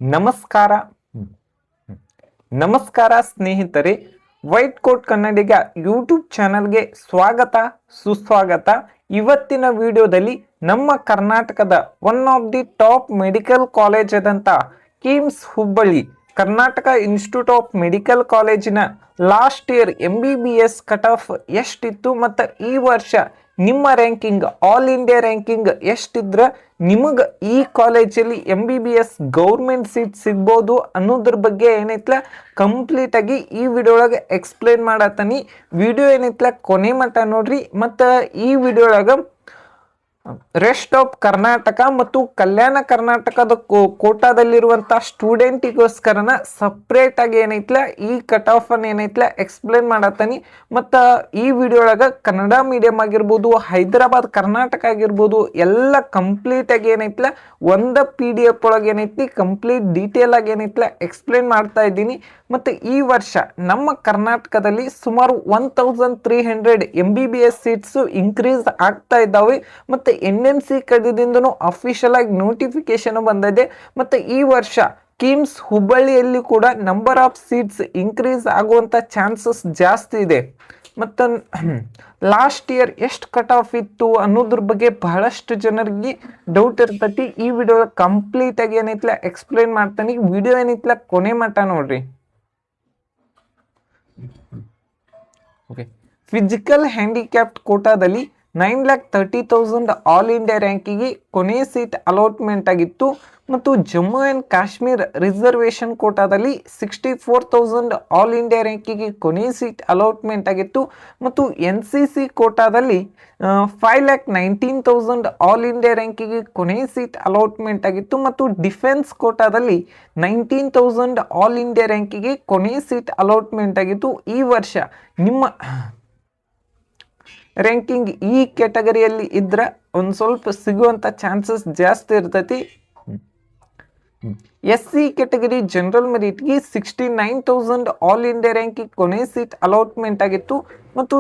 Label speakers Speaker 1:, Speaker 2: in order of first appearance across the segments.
Speaker 1: ನಮಸ್ಕಾರ ನಮಸ್ಕಾರ ಸ್ನೇಹಿತರೆ, ವೈಟ್ ಕೋಟ್ ಕನ್ನಡಿಗ ಯೂಟ್ಯೂಬ್ ಚಾನಲ್ಗೆ ಸ್ವಾಗತ ಸುಸ್ವಾಗತ. ಇವತ್ತಿನ ವಿಡಿಯೋದಲ್ಲಿ ನಮ್ಮ ಕರ್ನಾಟಕದ one of the top medical college ಆದಂಥ KIMS Hubballi Karnataka institute of medical ಕಾಲೇಜಿನ last year MBBS cut off ಎಷ್ಟಿತ್ತು ಮತ್ತು ಈ ವರ್ಷ ನಿಮ್ಮ ರ್ಯಾಂಕಿಂಗ್ ಆಲ್ ಇಂಡಿಯಾ ರ್ಯಾಂಕಿಂಗ್ ಎಷ್ಟಿದ್ರೆ ನಿಮಗೆ ಈ ಕಾಲೇಜಲ್ಲಿ MBBS ಗೌರ್ಮೆಂಟ್ ಸೀಟ್ ಸಿಗ್ಬೋದು ಅನ್ನೋದ್ರ ಬಗ್ಗೆ ಏನೈತ್ಲ ಕಂಪ್ಲೀಟ್ ಆಗಿ ಈ ವಿಡಿಯೋ ಒಳಗೆ ಎಕ್ಸ್ಪ್ಲೇನ್ ಮಾಡತ್ತೀನಿ. ವಿಡಿಯೋ ಏನೈತ್ಲ ಕೊನೆ ಮಟ್ಟ ನೋಡ್ರಿ. ಮತ್ತು ಈ ವಿಡಿಯೋ ಒಳಗೆ ರೆಸ್ಟ್ ಆಫ್ ಕರ್ನಾಟಕ ಮತ್ತು ಕಲ್ಯಾಣ ಕರ್ನಾಟಕದ ಕೋಟಾದಲ್ಲಿರುವಂಥ ಸ್ಟೂಡೆಂಟಿಗೋಸ್ಕರನ ಸಪ್ರೇಟ್ ಆಗಿ ಏನೈತ್ಲ ಈ ಕಟ್ ಆಫ್ ಅನ್ನು ಏನೈತ್ಲ ಎಕ್ಸ್ಪ್ಲೇನ್ ಮಾಡತ್ತೀನಿ. ಮತ್ತು ಈ ವಿಡಿಯೋ ಒಳಗೆ ಕನ್ನಡ ಮೀಡಿಯಂ ಆಗಿರ್ಬೋದು, ಹೈದರಾಬಾದ್ ಕರ್ನಾಟಕ ಆಗಿರ್ಬೋದು, ಎಲ್ಲ ಕಂಪ್ಲೀಟ್ ಆಗಿ ಏನೈತ್ಲ ಒಂದು PDF ಒಳಗೆ ಏನೈತಿ ಕಂಪ್ಲೀಟ್ ಡೀಟೇಲ್ ಆಗಿ ಏನೈತ್ಲ ಎಕ್ಸ್ಪ್ಲೇನ್ ಮಾಡ್ತಾ ಇದ್ದೀನಿ. ಮತ್ತು ಈ ವರ್ಷ ನಮ್ಮ ಕರ್ನಾಟಕದಲ್ಲಿ ಸುಮಾರು 1300 MBBS ಸೀಟ್ಸು ಇನ್ಕ್ರೀಸ್ ಆಗ್ತಾ ಇದ್ದಾವೆ. ಮತ್ತು NMC ಕಡೆಯಿಂದನೂ ಅಫಿಷಿಯಲ್ ಆಗಿ ನೋಟಿಫಿಕೇಶನ್ ಬಂದಿದೆ. ಮತ್ತು ಈ ವರ್ಷ ಕಿಮ್ಸ್ ಹುಬ್ಬಳ್ಳಿಯಲ್ಲಿ ಕೂಡ ನಂಬರ್ ಆಫ್ ಸೀಟ್ಸ್ ಇನ್ಕ್ರೀಸ್ ಆಗುವಂಥ ಚಾನ್ಸಸ್ ಜಾಸ್ತಿ ಇದೆ. ಮತ್ತು ಲಾಸ್ಟ್ ಇಯರ್ ಎಷ್ಟು ಕಟ್ ಆಫ್ ಇತ್ತು ಅನ್ನೋದ್ರ ಬಗ್ಗೆ ಬಹಳಷ್ಟು ಜನರಿಗೆ ಡೌಟ್ ಇರ್ತೈತಿ. ಈ ವಿಡಿಯೋ ಕಂಪ್ಲೀಟ್ ಆಗಿ ಏನೈತ್ಲ ಎಕ್ಸ್ಪ್ಲೇನ್ ಮಾಡ್ತಾನೆ. ವಿಡಿಯೋ ಏನೈತ್ಲ ಕೊನೆ ಮಟ್ಟ ನೋಡ್ರಿ. ಓಕೆ, ಫಿಸಿಕಲ್ ಹ್ಯಾಂಡಿಕ್ಯಾಪ್ಟ್ ಕೋಟಾದಲ್ಲಿ 9,30,000 ಆಲ್ ಇಂಡಿಯಾ ರ್ಯಾಂಕಿಗೆ ಕೊನೆ ಸೀಟ್ ಅಲಾಟ್ಮೆಂಟ್ ಆಗಿತ್ತು. ಮತ್ತು ಜಮ್ಮು ಆ್ಯಂಡ್ ಕಾಶ್ಮೀರ್ ರಿಸರ್ವೇಷನ್ ಕೋಟಾದಲ್ಲಿ 64,000 ಆಲ್ ಇಂಡಿಯಾ ರ್ಯಾಂಕಿಗೆ ಕೊನೆ ಸೀಟ್ ಅಲಾಟ್ಮೆಂಟ್ ಆಗಿತ್ತು. ಮತ್ತು NCC ಕೋಟಾದಲ್ಲಿ 5,19,000 ಆಲ್ ಇಂಡಿಯಾ ರ್ಯಾಂಕಿಗೆ ಕೊನೆ ಸೀಟ್ ಅಲಾಟ್ಮೆಂಟ್ ಆಗಿತ್ತು. ಮತ್ತು ಡಿಫೆನ್ಸ್ ಕೋಟಾದಲ್ಲಿ 19,000 ಆಲ್ ಇಂಡಿಯಾ ರ್ಯಾಂಕಿಗೆ ಕೊನೆ ಸೀಟ್ ಅಲಾಟ್ಮೆಂಟ್ ಆಗಿತ್ತು. ಈ ವರ್ಷ ನಿಮ್ಮ ರ್ಯಾಂಕಿಂಗ್ ಈ ಕ್ಯಾಟಗರಿಯಲ್ಲಿ ಇದ್ರೆ ಒಂದು ಸ್ವಲ್ಪ ಸಿಗುವಂಥ ಚಾನ್ಸಸ್ ಜಾಸ್ತಿ ಇರ್ತೈತಿ. SC ಕ್ಯಾಟಗರಿ ಜನರಲ್ ಮೆರಿಟ್ಗೆ 69,000 ಆಲ್ ಇಂಡಿಯಾ ರ್ಯಾಂಕಿಗೆ ಕೊನೆ ಸೀಟ್ ಅಲಾಟ್ಮೆಂಟ್ ಆಗಿತ್ತು. ಮತ್ತು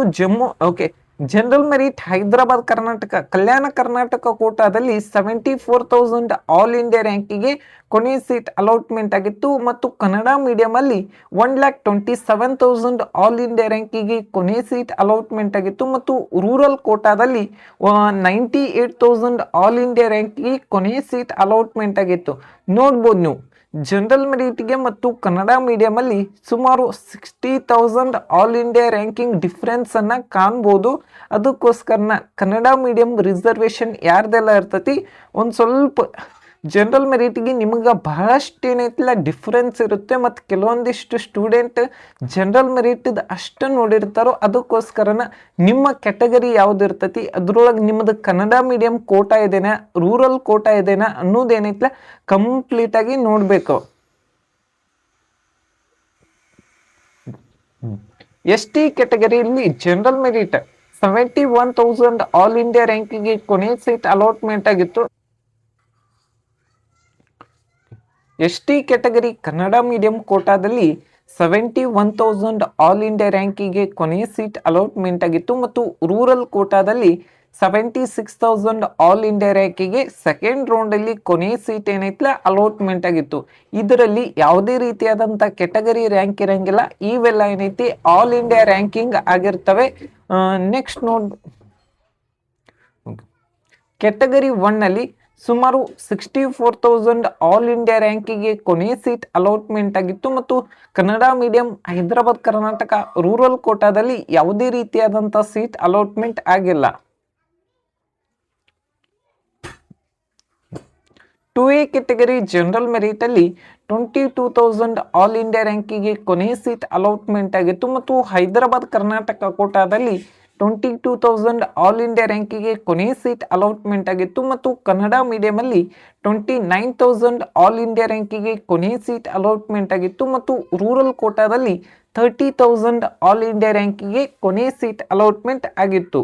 Speaker 1: ಜನರಲ್ ಮೆರಿಟ್ ಹೈದರಾಬಾದ್ ಕರ್ನಾಟಕ ಕಲ್ಯಾಣ ಕರ್ನಾಟಕ ಕೋಟಾದಲ್ಲಿ 74,000 ಆಲ್ ಇಂಡಿಯಾ ರ್ಯಾಂಕಿಗೆ ಕೊನೆ ಸೀಟ್ ಅಲಾಟ್ಮೆಂಟ್ ಆಗಿತ್ತು. ಮತ್ತು ಕನ್ನಡ ಮೀಡಿಯಮಲ್ಲಿ 1,27,000 ಆಲ್ ಇಂಡಿಯಾ ರ್ಯಾಂಕಿಗೆ ಕೊನೆ ಸೀಟ್ ಅಲಾಟ್ಮೆಂಟ್ ಆಗಿತ್ತು. ಮತ್ತು ರೂರಲ್ ಕೋಟಾದಲ್ಲಿ 98,000 ಆಲ್ ಇಂಡಿಯಾ ರ್ಯಾಂಕಿಗೆ ಕೊನೆ ಸೀಟ್ ಅಲಾಟ್ಮೆಂಟ್ ಆಗಿತ್ತು. ನೋಡ್ಬೋದು ನೀವು ಜನರಲ್ ಮೆರಿಟ್ಗೆ ಮತ್ತು ಕನ್ನಡ ಮೀಡಿಯಮಲ್ಲಿ ಸುಮಾರು 60,000 ಆಲ್ ಇಂಡಿಯಾ ರ್ಯಾಂಕಿಂಗ್ ಡಿಫ್ರೆನ್ಸನ್ನು ಕಾಣ್ಬೋದು. ಅದಕ್ಕೋಸ್ಕರನ ಕನ್ನಡ ಮೀಡಿಯಂ ರಿಸರ್ವೇಷನ್ ಯಾರ್ದೆಲ್ಲ ಇರ್ತೈತಿ ಒಂದು ಸ್ವಲ್ಪ ಜನರಲ್ ಮೆರಿಟ್ಗೆ ನಿಮಗೆ ಬಹಳಷ್ಟು ಏನೈತಿಲ್ಲ ಡಿಫ್ರೆನ್ಸ್ ಇರುತ್ತೆ. ಮತ್ತು ಕೆಲವೊಂದಿಷ್ಟು ಸ್ಟೂಡೆಂಟ್ ಜನರಲ್ ಮೆರಿಟ್ದು ಅಷ್ಟು ನೋಡಿರ್ತಾರೋ. ಅದಕ್ಕೋಸ್ಕರನ ನಿಮ್ಮ ಕ್ಯಾಟಗರಿ ಯಾವ್ದು ಇರ್ತೈತಿ ಅದ್ರೊಳಗೆ ನಿಮ್ಮದು ಕನ್ನಡ ಮೀಡಿಯಂ ಕೋಟಾ ಇದೆನಾ ರೂರಲ್ ಕೋಟಾ ಇದೆನಾ ಅನ್ನೋದೇನೈತಿಲ್ಲ ಕಂಪ್ಲೀಟಾಗಿ ನೋಡಬೇಕು. ST ಕ್ಯಾಟಗರಿಯಲ್ಲಿ ಜನರಲ್ ಮೆರಿಟ್ 71,000 ಆಲ್ ಇಂಡಿಯಾ ರ್ಯಾಂಕಿಗೆ ಕೊನೆ ಸೀಟ್ ಅಲಾಟ್ಮೆಂಟ್ ಆಗಿತ್ತು. ST ಕ್ಯಾಟಗರಿ ಕನ್ನಡ ಮೀಡಿಯಂ ಕೋಟಾದಲ್ಲಿ 71,000 ಆಲ್ ಇಂಡಿಯಾ ರ್ಯಾಂಕಿಗೆ ಕೊನೆ ಸೀಟ್ ಅಲಾಟ್ಮೆಂಟ್ ಆಗಿತ್ತು. ಮತ್ತು ರೂರಲ್ ಕೋಟಾದಲ್ಲಿ 76,000 ಆಲ್ ಇಂಡಿಯಾ ರ್ಯಾಂಕಿಗೆ ಸೆಕೆಂಡ್ ರೌಂಡಲ್ಲಿ ಕೊನೆ ಸೀಟ್ ಏನೈತಿಲ್ಲ ಅಲಾಟ್ಮೆಂಟ್ ಆಗಿತ್ತು. ಇದರಲ್ಲಿ ಯಾವುದೇ ರೀತಿಯಾದಂಥ ಕ್ಯಾಟಗರಿ ರ್ಯಾಂಕ್ ಇರಂಗಿಲ್ಲ. ಇವೆಲ್ಲ ಏನೈತಿ ಆಲ್ ಇಂಡಿಯಾ ರ್ಯಾಂಕಿಂಗ್ ಆಗಿರ್ತವೆ. ನೆಕ್ಸ್ಟ್ ಕ್ಯಾಟಗರಿ 1ನಲ್ಲಿ ಸುಮಾರು 64,000 ಆಲ್ ಇಂಡಿಯಾ ರ್ಯಾಂಕಿಗೆ ಕೊನೆ ಸೀಟ್ ಅಲಾಟ್ಮೆಂಟ್ ಆಗಿತ್ತು. ಮತ್ತು ಕನ್ನಡ ಮೀಡಿಯಂ ಹೈದರಾಬಾದ್ ಕರ್ನಾಟಕ ರೂರಲ್ ಕೋಟಾದಲ್ಲಿ ಯಾವುದೇ ರೀತಿಯಾದಂಥ ಸೀಟ್ ಅಲಾಟ್ಮೆಂಟ್ ಆಗಿಲ್ಲ. 2A ಕ್ಯಾಟಗರಿ ಜನರಲ್ ಮೆರಿಟಲ್ಲಿ 22,000 ಆಲ್ ಇಂಡಿಯಾ ರ್ಯಾಂಕಿಗೆ ಕೊನೆ ಸೀಟ್ ಅಲಾಟ್ಮೆಂಟ್ ಆಗಿತ್ತು. ಮತ್ತು ಹೈದರಾಬಾದ್ ಕರ್ನಾಟಕ ಕೋಟಾದಲ್ಲಿ 22,000 ಆಲ್ ಇಂಡಿಯಾ ರ್ಯಾಂಕಿಗೆ ಕೊನೆ ಸೀಟ್ ಅಲಾಟ್ಮೆಂಟ್ ಆಗಿತ್ತು. ಮತ್ತು ಕನ್ನಡ ಮೀಡಿಯಮಲ್ಲಿ 29,000 ಆಲ್ ಇಂಡಿಯಾ ರ್ಯಾಂಕಿಗೆ ಕೊನೆ ಸೀಟ್ ಅಲಾಟ್ಮೆಂಟ್ ಆಗಿತ್ತು. ಮತ್ತು ರೂರಲ್ ಕೋಟಾದಲ್ಲಿ 30,000 ಆಲ್ ಇಂಡಿಯಾ ರ್ಯಾಂಕಿಗೆ ಕೊನೆ ಸೀಟ್ ಅಲಾಟ್ಮೆಂಟ್ ಆಗಿತ್ತು.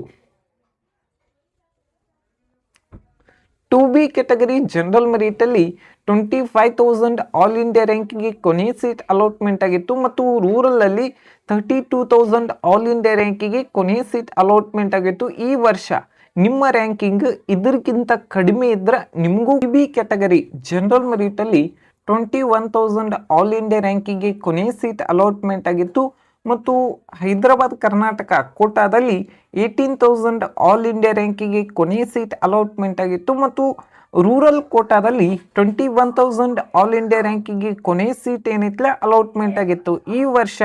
Speaker 1: 2B ಕ್ಯಾಟಗರಿ ಜನರಲ್ ಮೆರಿಟಲ್ಲಿ 25,000 ಆಲ್ ಇಂಡಿಯಾ ರ್ಯಾಂಕಿಗೆ ಕೊನೆ ಸೀಟ್ ಅಲಾಟ್ಮೆಂಟ್ ಆಗಿತ್ತು. ಮತ್ತು ರೂರಲಲ್ಲಿ 32,000 ಆಲ್ ಇಂಡಿಯಾ ರ್ಯಾಂಕಿಗೆ ಕೊನೆ ಸೀಟ್ ಅಲಾಟ್ಮೆಂಟ್ ಆಗಿತ್ತು. ಈ ವರ್ಷ ನಿಮ್ಮ ರ್ಯಾಂಕಿಂಗ್ ಇದಕ್ಕಿಂತ ಕಡಿಮೆ ಇದ್ರೆ ನಿಮಗೂ ಬಿ ಕ್ಯಾಟಗರಿ ಜನರಲ್ ಮೆರಿಟ್ ಅಲ್ಲಿ 21,000 ಆಲ್ ಇಂಡಿಯಾ ರ್ಯಾಂಕಿಂಗ್ಗೆ ಕೊನೆ ಸೀಟ್ ಅಲಾಟ್ಮೆಂಟ್ ಆಗಿತ್ತು ಮತ್ತು ಹೈದರಾಬಾದ್ ಕರ್ನಾಟಕ ಕೋಟಾದಲ್ಲಿ 18,000 ಆಲ್ ಇಂಡಿಯಾ ರ್ಯಾಂಕಿಂಗ್ಗೆ ಕೊನೆ ಸೀಟ್ ಅಲಾಟ್ಮೆಂಟ್ ಆಗಿತ್ತು ಮತ್ತು ರೂರಲ್ ಕೋಟಾದಲ್ಲಿ 21,000 ಆಲ್ ಇಂಡಿಯಾ ರ್ಯಾಂಕಿಂಗ್ಗೆ ಕೊನೆ ಸೀಟ್ ಏನಿತ್ತಲ್ಲ ಅಲಾಟ್ಮೆಂಟ್ ಆಗಿತ್ತು. ಈ ವರ್ಷ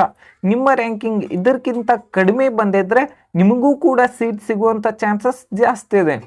Speaker 1: ನಿಮ್ಮ ರ್ಯಾಂಕಿಂಗ್ ಇದಕ್ಕಿಂತ ಕಡಿಮೆ ಬಂದಿದ್ರೆ ನಿಮಗೂ ಕೂಡ ಸೀಟ್ ಸಿಗುವಂಥ ಚಾನ್ಸಸ್ ಜಾಸ್ತಿ ಇದೆ.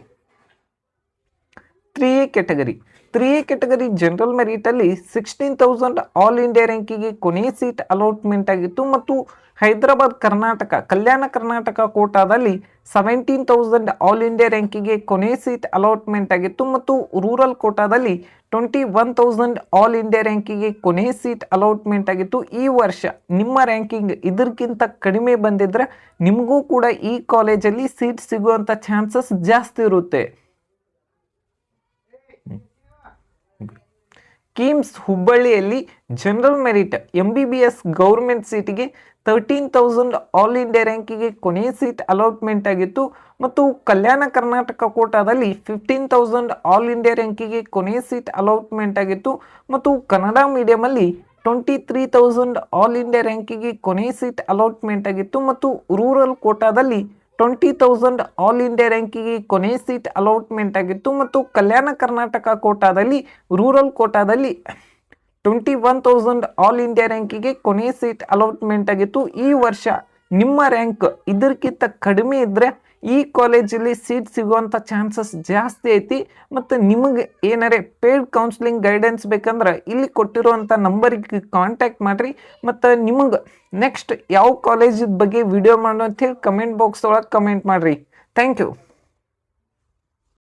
Speaker 1: 3A ಕ್ಯಾಟಗರಿ ಜನರಲ್ ಮೆರಿಟಲ್ಲಿ 16,000 ಆಲ್ ಇಂಡಿಯಾ ರ್ಯಾಂಕಿಂಗ್ಗೆ ಕೊನೆ ಸೀಟ್ ಅಲಾಟ್ಮೆಂಟ್ ಆಗಿತ್ತು ಮತ್ತು ಹೈದರಾಬಾದ್ ಕರ್ನಾಟಕ ಕಲ್ಯಾಣ ಕರ್ನಾಟಕ ಕೋಟಾದಲ್ಲಿ 17,000 ಆಲ್ ಇಂಡಿಯಾ ರ್ಯಾಂಕಿಂಗ್ಗೆ ಕೊನೆ ಸೀಟ್ ಅಲಾಟ್ಮೆಂಟ್ ಆಗಿತ್ತು ಮತ್ತು ರೂರಲ್ ಕೋಟಾದಲ್ಲಿ 21,000 ಆಲ್ ಇಂಡಿಯಾ ರ್ಯಾಂಕಿಂಗ್ಗೆ ಕೊನೆ ಸೀಟ್ ಅಲಾಟ್ಮೆಂಟ್ ಆಗಿತ್ತು. ಈ ವರ್ಷ ನಿಮ್ಮ ರ್ಯಾಂಕಿಂಗ್ ಇದಕ್ಕಿಂತ ಕಡಿಮೆ ಬಂದಿದ್ರೆ ನಿಮಗೂ ಕೂಡ ಈ ಕಾಲೇಜಲ್ಲಿ ಸೀಟ್ ಸಿಗುವಂಥ ಚಾನ್ಸಸ್ ಜಾಸ್ತಿ ಇರುತ್ತೆ. ಕಿಮ್ಸ್ ಹುಬ್ಬಳ್ಳಿಯಲ್ಲಿ ಜನರಲ್ ಮೆರಿಟ್ MBBS ಗೌರ್ಮೆಂಟ್ ಸೀಟಿಗೆ 13,000 ಆಲ್ ಇಂಡಿಯಾ ರ್ಯಾಂಕಿಂಗ್ಗೆ ಕೊನೆ ಸೀಟ್ ಅಲಾಟ್ಮೆಂಟ್ ಆಗಿತ್ತು ಮತ್ತು ಕಲ್ಯಾಣ ಕರ್ನಾಟಕ ಕೋಟಾದಲ್ಲಿ 15,000 ಆಲ್ ಇಂಡಿಯಾ ರ್ಯಾಂಕಿಂಗ್ಗೆ ಕೊನೆ ಸೀಟ್ ಅಲಾಟ್ಮೆಂಟ್ ಆಗಿತ್ತು ಮತ್ತು ಕನ್ನಡ ಮೀಡಿಯಮಲ್ಲಿ 23,000 ಆಲ್ ಇಂಡಿಯಾ ರ್ಯಾಂಕಿಂಗ್ಗೆ ಕೊನೆ ಸೀಟ್ ಅಲಾಟ್ಮೆಂಟ್ ಆಗಿತ್ತು ಮತ್ತು ರೂರಲ್ ಕೋಟಾದಲ್ಲಿ 20,000 ಆಲ್ ಇಂಡಿಯಾ ರ್ಯಾಂಕಿಂಗ್ಗೆ ಕೊನೆ ಸೀಟ್ ಅಲಾಟ್ಮೆಂಟ್ ಆಗಿತ್ತು ಮತ್ತು ಕಲ್ಯಾಣ ಕರ್ನಾಟಕ ಕೋಟಾದಲ್ಲಿ ರೂರಲ್ ಕೋಟಾದಲ್ಲಿ 21,000 ಆಲ್ ಇಂಡಿಯಾ ರ್ಯಾಂಕಿಂಗ್ಗೆ ಕೊನೆ ಸೀಟ್ ಅಲಾಟ್ಮೆಂಟ್ ಆಗಿತ್ತು. ಈ ವರ್ಷ ನಿಮ್ಮ ರ್ಯಾಂಕ್ ಇದಕ್ಕಿಂತ ಕಡಿಮೆ ಇದ್ದರೆ ಈ ಕಾಲೇಜಲ್ಲಿ ಸೀಟ್ ಸಿಗುವಂಥ ಚಾನ್ಸಸ್ ಜಾಸ್ತಿ ಐತಿ. ಮತ್ತು ನಿಮಗೆ ಏನಾರೇ ಪೇಯ್ಡ್ ಕೌನ್ಸಿಲಿಂಗ್ ಗೈಡೆನ್ಸ್ ಬೇಕಂದ್ರೆ ಇಲ್ಲಿ ಕೊಟ್ಟಿರುವಂಥ ನಂಬರಿಗೆ ಕಾಂಟ್ಯಾಕ್ಟ್ ಮಾಡಿರಿ. ಮತ್ತು ನಿಮಗೆ ನೆಕ್ಸ್ಟ್ ಯಾವ ಕಾಲೇಜಿದ ಬಗ್ಗೆ ವಿಡಿಯೋ ಮಾಡೋ ಅಂತೇಳಿ ಕಮೆಂಟ್ ಬಾಕ್ಸ್ ಒಳಗೆ ಕಮೆಂಟ್ ಮಾಡಿರಿ. Thank you.